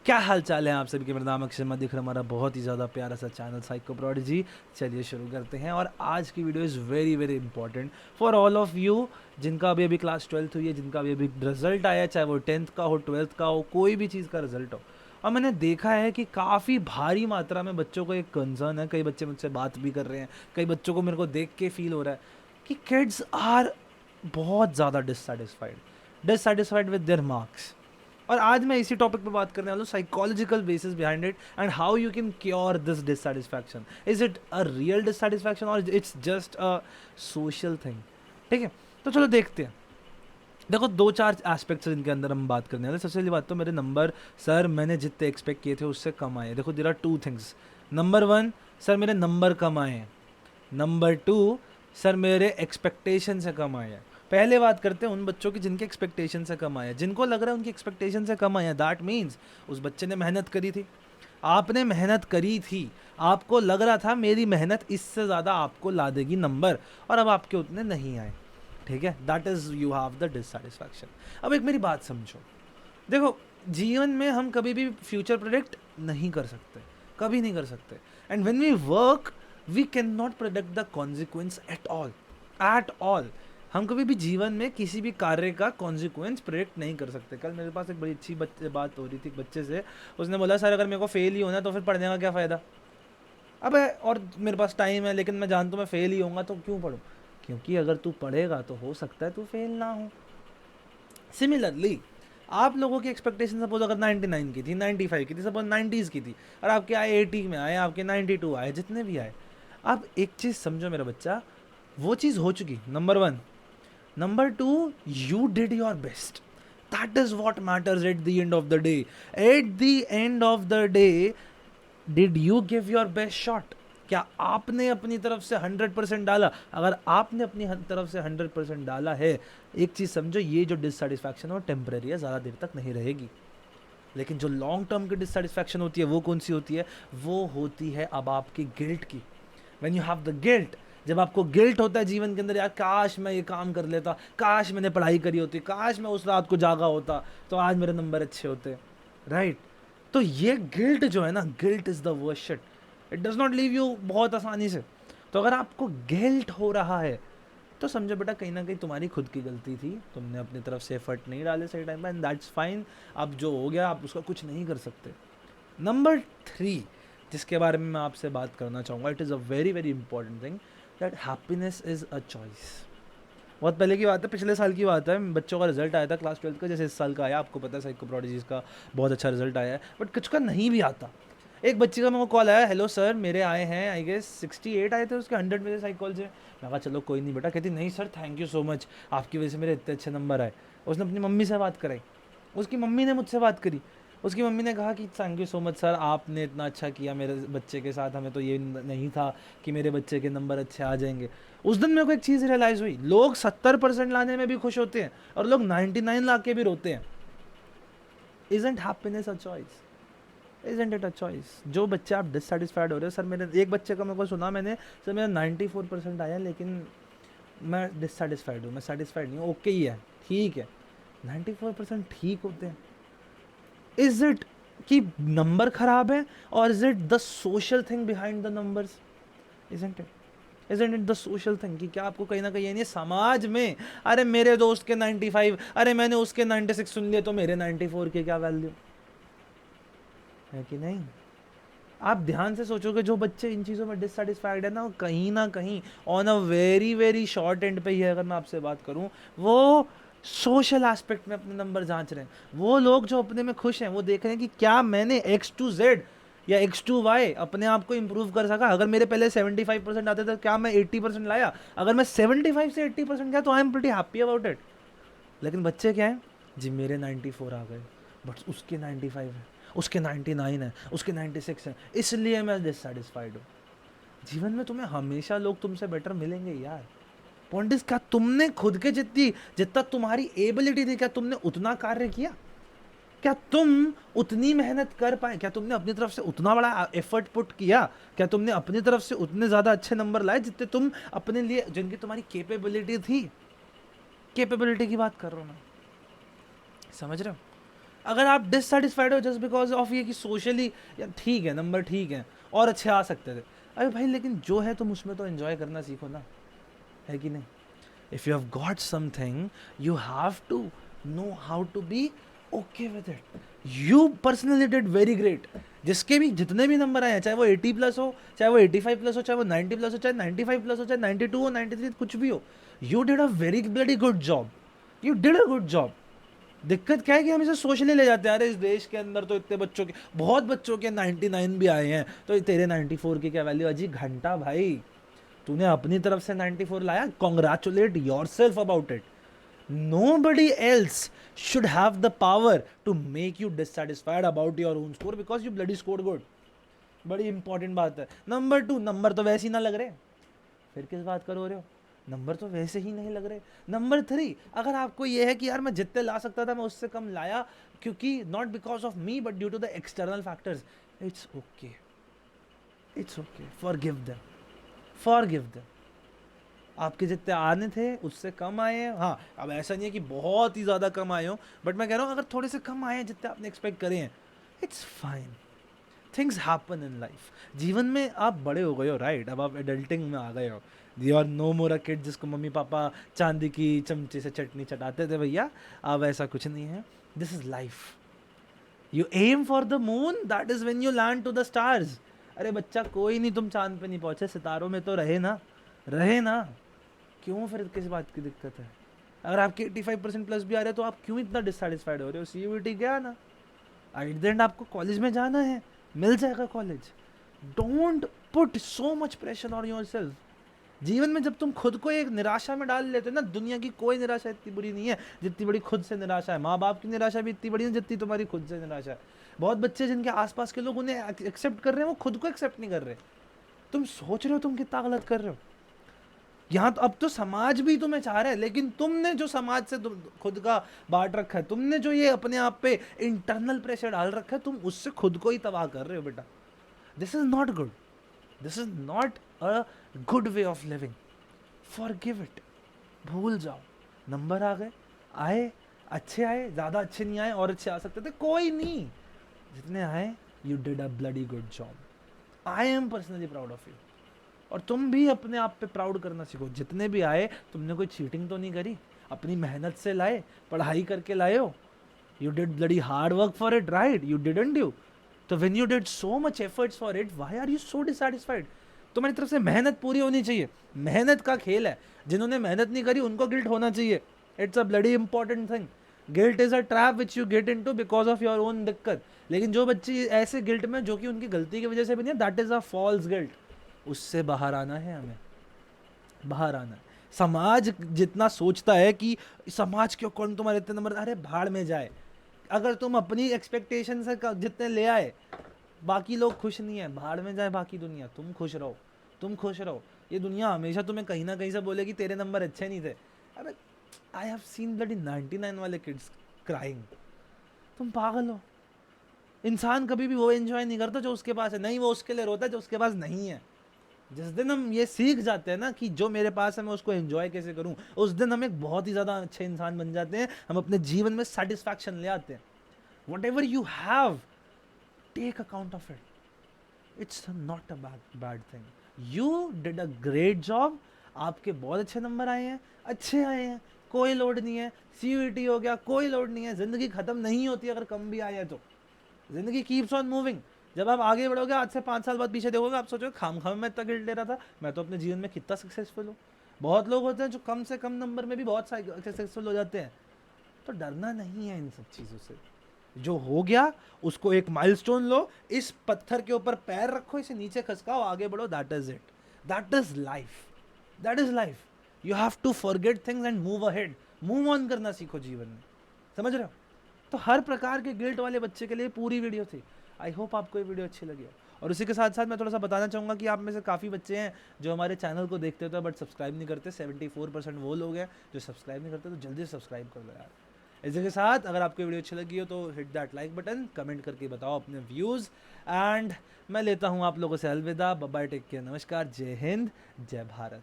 क्या हाल चाल है आप सभी के। मेरा नाम अक्षय मत दिख रहा, हमारा बहुत ही ज़्यादा प्यारा सा चैनल साइको प्रोडिजी। चलिए शुरू करते हैं। और आज की video is very very important for all of you जिनका अभी अभी क्लास 12th हुई है, जिनका अभी अभी रिजल्ट आया है, चाहे वो 10th का हो, 12th का हो, कोई भी चीज़ का रिजल्ट हो। और मैंने देखा है कि काफ़ी भारी मात्रा में बच्चों को एक कंसर्न है। कई बच्चे मुझसे बात भी कर रहे हैं, कई बच्चों को मेरे को देख के फील हो रहा है कि किड्स आर बहुत ज़्यादा डिससेटिस्फाइड विद देयर मार्क्स। और आज मैं इसी टॉपिक पे बात करने वाला हूँ, psychological basis behind it and how you can cure this dissatisfaction. Is it a real dissatisfaction और it's just a social thing. ठीक है, तो चलो देखते हैं। देखो, दो चार एस्पेक्ट्स हैं जिनके अंदर हम बात करने वाले हैं। सबसे पहली बात तो मेरे नंबर, सर मैंने जितने एक्सपेक्ट किए थे उससे कम आए। देखो, there are two things. Number one, sir मेरे नंबर कम आए हैं। नंबर टू, सर मेरे एक्सपेक्टेशन से कम आए हैं। पहले बात करते हैं उन बच्चों की जिनके एक्सपेक्टेशन से कम आए हैं, जिनको लग रहा है उनकी एक्सपेक्टेशन से कम आए हैं। दैट मीन्स उस बच्चे ने मेहनत करी थी, आपने मेहनत करी थी, आपको लग रहा था मेरी मेहनत इससे ज़्यादा आपको ला देगी नंबर, और अब आपके उतने नहीं आए। ठीक है, that is you have the dissatisfaction. अब एक मेरी बात समझो। देखो, जीवन में हम कभी भी फ्यूचर प्रोडिक्ट नहीं कर सकते, कभी नहीं कर सकते। And when we work we can not predict the consequence at all. हम कभी भी जीवन में किसी भी कार्य का कॉन्सिक्वेंस प्रेडिक्ट नहीं कर सकते। कल मेरे पास एक बड़ी अच्छी बात हो रही थी एक बच्चे से। उसने बोला, सर अगर मेरे को फेल ही होना तो फिर पढ़ने का क्या फ़ायदा। अब और मेरे पास टाइम है, लेकिन मैं जानता हूँ मैं फेल ही होऊंगा, तो क्यों पढ़ूँ। क्योंकि अगर तू पढ़ेगा तो हो सकता है तू फेल ना हो। सिमिलरली, आप लोगों की एक्सपेक्टेशन सपोज अगर 99 की थी, 95 की थी, सपोज 90s की थी, और आपके आए 80 में आए, आपके 92 आए, जितने भी आए। अब एक चीज़ समझो मेरा बच्चा, वो चीज़ हो चुकी, number one. Number two, you did your best. That is what matters at the end of the day. At the end of the day, did you give your best shot? क्या आपने अपनी तरफ से 100% डाला? अगर आपने अपनी तरफ से 100% डाला है, एक चीज़ समझो, ये जो डिससेटिस्फैक्शन है वो टेम्परेरी है, ज़्यादा देर तक नहीं रहेगी। लेकिन जो लॉन्ग टर्म की डिससेटिस्फैक्शन होती है वो कौन सी होती है? वो होती है अब आपकी गिल्ट की। When you have the guilt, जब आपको गिल्ट होता है जीवन के अंदर, यार काश मैं ये काम कर लेता, काश मैंने पढ़ाई करी होती, काश मैं उस रात को जागा होता तो आज मेरे नंबर अच्छे होते, राइट? तो ये गिल्ट जो है ना, guilt is the worst shit. It does not leave you बहुत आसानी से। तो अगर आपको गिल्ट हो रहा है तो समझो बेटा, कहीं ना कहीं तुम्हारी खुद की गलती थी, तुमने अपनी तरफ से एफर्ट नहीं डाले सही टाइम पे, एंड दैट्स फाइन। अब जो हो गया आप उसका कुछ नहीं कर सकते। नंबर थ्री, जिसके बारे में मैं आपसे बात करना चाहूँगा, it is a very very important thing, that happiness is a choice. बहुत पहले की बात है, पिछले साल की बात है, बच्चों का रिजल्ट आया था क्लास 12th का, जैसे इस साल का आया, आपको पता है साइको प्रोडिजीज का बहुत अच्छा रिजल्ट आया है, बट कुछ का नहीं भी आता। एक बच्चे का मेरे को कॉल आया, हेलो सर मेरे आए हैं आई गेस 68 आए थे उसके 100 में से साइकोल से। मैं कहा चलो कोई नहीं बेटा। कहती नहीं sir thank you so much, आपकी वजह से मेरे इतने अच्छे नंबर आए। उसने अपनी मम्मी से बात कराई, उसकी मम्मी ने मुझसे बात करी, उसकी मम्मी ने कहा कि thank you so much sir, आपने इतना अच्छा किया मेरे बच्चे के साथ, हमें तो ये नहीं था कि मेरे बच्चे के नंबर अच्छे आ जाएंगे। उस दिन मेरे को एक चीज़ रियलाइज़ हुई, लोग 70% लाने में भी खुश होते हैं और लोग 99 ला के भी रोते हैं। Isn't happiness a choice? Isn't it a choice? जो बच्चे आप डिससेटिस्फाइड हो रहे हो, सर मेरे एक बच्चे का मेरे को सुना मैंने, सर मेरा 94% आया लेकिन मैं डिससेटिस्फाइड हूँ, मैं सेटिस्फाइड नहीं हूँ। ओके ही है, ठीक है, 94% ठीक होते हैं। इज इट कि नंबर खराब है, और is it the social thing behind the numbers? Isn't it? Isn't it the social thing कि क्या आपको कहीं ना कहीं ये नहीं समाज में, अरे मेरे दोस्त के 95, अरे मैंने उसके 96 सुन लिए तो मेरे 94 के क्या वैल्यू है कि नहीं? आप ध्यान से सोचोगे, जो बच्चे इन चीज़ों में डिससेटिस्फाइड है ना कहीं on a very very short and पे ही है। अगर मैं आपसे बात करूं, वो सोशल एस्पेक्ट में अपने नंबर जांच रहे हैं। वो लोग जो अपने में खुश हैं, वो देख रहे हैं कि क्या मैंने X to Z या X to Y अपने आप को इम्प्रूव कर सका। अगर मेरे पहले 75% आते थे, क्या मैं 80% लाया? अगर मैं 75 से 80% गया तो I am pretty happy about it. लेकिन बच्चे क्या हैं, जी मेरे 94 आ गए, बट उसके 95 है, उसके 99 है, उसके 96 है, इसलिए मैं डिससेटिस्फाइड हूँ। जीवन में तुम्हें हमेशा लोग तुमसे बेटर मिलेंगे यार। पॉइंट इज, क्या तुमने खुद के जितना तुम्हारी एबिलिटी थी, क्या तुमने उतना कार्य किया? क्या तुम उतनी मेहनत कर पाए? क्या तुमने अपनी तरफ से उतना बड़ा एफर्ट पुट किया? क्या तुमने अपनी तरफ से उतने ज़्यादा अच्छे नंबर लाए जितने तुम अपने लिए, जिनकी तुम्हारी कैपेबिलिटी थी? कैपेबिलिटी की बात कर रहा हूँ मैं, समझ रहे हो? अगर आप डिससेटिस्फाइड हो जस्ट बिकॉज ऑफ ये कि सोशली या ठीक है नंबर ठीक है और अच्छे आ सकते थे, अरे भाई लेकिन जो है तुम उसमें तो एंजॉय करना सीखो ना, है कि नहीं? If you have got something you have to know how to be okay with it. You personally did very great. जिसके भी जितने भी नंबर आए हैं, चाहे वो 80 प्लस हो, चाहे वो 85 प्लस हो, चाहे वो 90 प्लस हो, चाहे 95 प्लस हो, चाहे 92 हो, 93, कुछ भी हो, you did a very bloody good job. You did a good job. दिक्कत क्या है कि हम इसे सोचने ले जाते हैं, अरे इस देश के अंदर तो इतने बच्चों के, बहुत बच्चों के 99 भी आए हैं, तो तेरे 94 की क्या वैल्यू? अजी घंटा भाई, तूने अपनी तरफ से 94 लाया, congratulate yourself about it. Nobody else should have the power to make you dissatisfied about your own score because you bloody scored good. बड़ी इंपॉर्टेंट बात है. नंबर 2, नंबर तो वैसे ही ना लग रहे, फिर किस बात करो रहे हो? नंबर तो वैसे ही नहीं लग रहे. नंबर 3, अगर आपको ये है कि यार मैं जितने ला सकता था मैं उससे कम लाया, क्योंकि not because of me but due to the external factors, it's okay, it's okay, forgive them, forgive them. आपके जितने आने थे उससे कम आए हैं. हाँ, अब ऐसा नहीं है कि बहुत ही ज़्यादा कम आए हो, बट मैं कह रहा हूँ अगर थोड़े से कम आए हैं जितने आपने एक्सपेक्ट करे हैं, it's fine. Things happen in life. जीवन में आप बड़े हो गए हो, राइट? अब आप एडल्टिंग में आ गए हो. You are no more a kid जिसको मम्मी पापा चांदी की चमचे से चटनी चटाते थे. भैया अब ऐसा कुछ नहीं है. This is life. You aim for the moon, that is when you land to the stars. अरे बच्चा कोई नहीं, तुम चांद पे नहीं पहुंचे, सितारों में तो रहे ना, रहे ना. क्यों फिर किस बात की दिक्कत है? अगर आपके 85% प्लस भी आ रहे हैं तो आप क्यों इतना डिससेटिस्फाइड हो रहे हो? सीयूईटी क्या ना, एट द एंड आपको कॉलेज में जाना है, मिल जाएगा college. Don't put so much pressure on your self. जीवन में जब तुम खुद को एक निराशा में डाल लेते हो ना, दुनिया की कोई निराशा इतनी बुरी नहीं है जितनी बड़ी खुद से निराशा है. माँ बाप की निराशा भी इतनी बड़ी है जितनी तुम्हारी खुद से निराशा है. बहुत बच्चे जिनके आसपास के लोग उन्हें एक्सेप्ट कर रहे हैं, वो खुद को एक्सेप्ट नहीं कर रहे. तुम सोच रहे हो तुम कितना गलत कर रहे हो. यहाँ तो अब तो समाज भी तुम्हें चाह रहा है, लेकिन तुमने जो समाज से खुद का बांट रखा है, तुमने जो ये अपने आप पे इंटरनल प्रेशर डाल रखा है, तुम उससे खुद को ही तबाह कर रहे हो बेटा. This is not good. This is not a good way of living. Forgive it. भूल जाओ. नंबर आ गए, आए, अच्छे आए, ज़्यादा अच्छे नहीं आए, और अच्छे आ सकते थे, कोई नहीं. जितने आए, you did a bloody good job. I am personally proud of you. और तुम भी अपने आप पे प्राउड करना सीखो. जितने भी आए, तुमने कोई चीटिंग तो नहीं करी, अपनी मेहनत से लाए, पढ़ाई करके लाए हो. You did bloody hard work for it, right? You didn't you? तो when you did so much efforts for it, why are you so dissatisfied? तुम्हारी तरफ से मेहनत पूरी होनी चाहिए. मेहनत का खेल है. जिन्होंने मेहनत नहीं करी उनको गिल्ट होना चाहिए. It's a bloody important thing. Guilt is a trap which you get into because of your own दिक्कत. लेकिन जो बच्चे ऐसे गिल्ट में, जो कि उनकी गलती की वजह से भी नहीं, that is a false guilt. उससे बाहर आना है हमें, बाहर आना है. समाज जितना सोचता है कि समाज क्यों, कौन तुम्हारे इतने नंबर, अरे भाड़ में जाए. अगर तुम अपनी एक्सपेक्टेशन से जितने ले आए, बाकी लोग खुश नहीं है, भाड़ में जाए बाकी दुनिया. तुम खुश रहो, तुम खुश रहो. ये दुनिया हमेशा तुम्हें कहीं ना कहीं से बोलेगी तेरे नंबर अच्छे नहीं थे. अरे आई हैव सीन ब्लडी 99 वाले किड्स क्राइंग. तुम पागल हो. इंसान कभी भी वो एंजॉय नहीं करता जो उसके पास है, नहीं वो उसके लिए रोता है जो उसके पास नहीं है. जिस दिन हम ये सीख जाते हैं ना कि जो मेरे पास है मैं उसको एंजॉय कैसे करूं, उस दिन हम एक बहुत ही ज़्यादा अच्छे इंसान बन जाते हैं. हम अपने जीवन में सेटिस्फैक्शन ले आते हैं. Whatever you have, take account of it. It's not a bad thing. You did a great job. आपके बहुत अच्छे नंबर आए हैं, अच्छे आए हैं, कोई लोड नहीं है. सीयूईटी हो गया, कोई लोड नहीं है. ज़िंदगी ख़त्म नहीं होती अगर कम भी आया है तो. ज़िंदगी कीप्स ऑन मूविंग. जब आप आगे बढ़ोगे, आज से 5 साल बाद पीछे देखोगे, आप सोचोगे खाम खाम मैं इतना गिल्ट ले रहा था, मैं तो अपने जीवन में कितना सक्सेसफुल हूँ. बहुत लोग होते हैं जो कम से कम नंबर में भी बहुत सक्सेसफुल हो जाते हैं. तो डरना नहीं है इन सब चीज़ों से. जो हो गया उसको एक माइलस्टोन लो, इस पत्थर के ऊपर पैर रखो, इसे नीचे खसकाओ, आगे बढ़ो. That is it. That is life. That is life. You have to forget things and move ahead. Move on करना सीखो जीवन में. समझ रहे हो? तो हर प्रकार के गिल्ट वाले बच्चे के लिए पूरी वीडियो थी. आई होप आपको ये वीडियो अच्छी लगी हो. और उसी के साथ साथ मैं थोड़ा सा बताना चाहूँगा कि आप में से काफ़ी बच्चे हैं जो हमारे चैनल को देखते होते हैं बट सब्सक्राइब नहीं करते. 74% वो लोग हैं जो सब्सक्राइब नहीं करते, तो जल्दी सब्सक्राइब कर लो यार. इसी के साथ अगर आपको वीडियो अच्छी लगी हो तो hit that like button, comment करके बताओ अपने व्यूज़. एंड मैं लेता हूँ आप लोगों से अलविदा. बाय बाय, टेक केयर, नमस्कार, जय हिंद, जय भारत.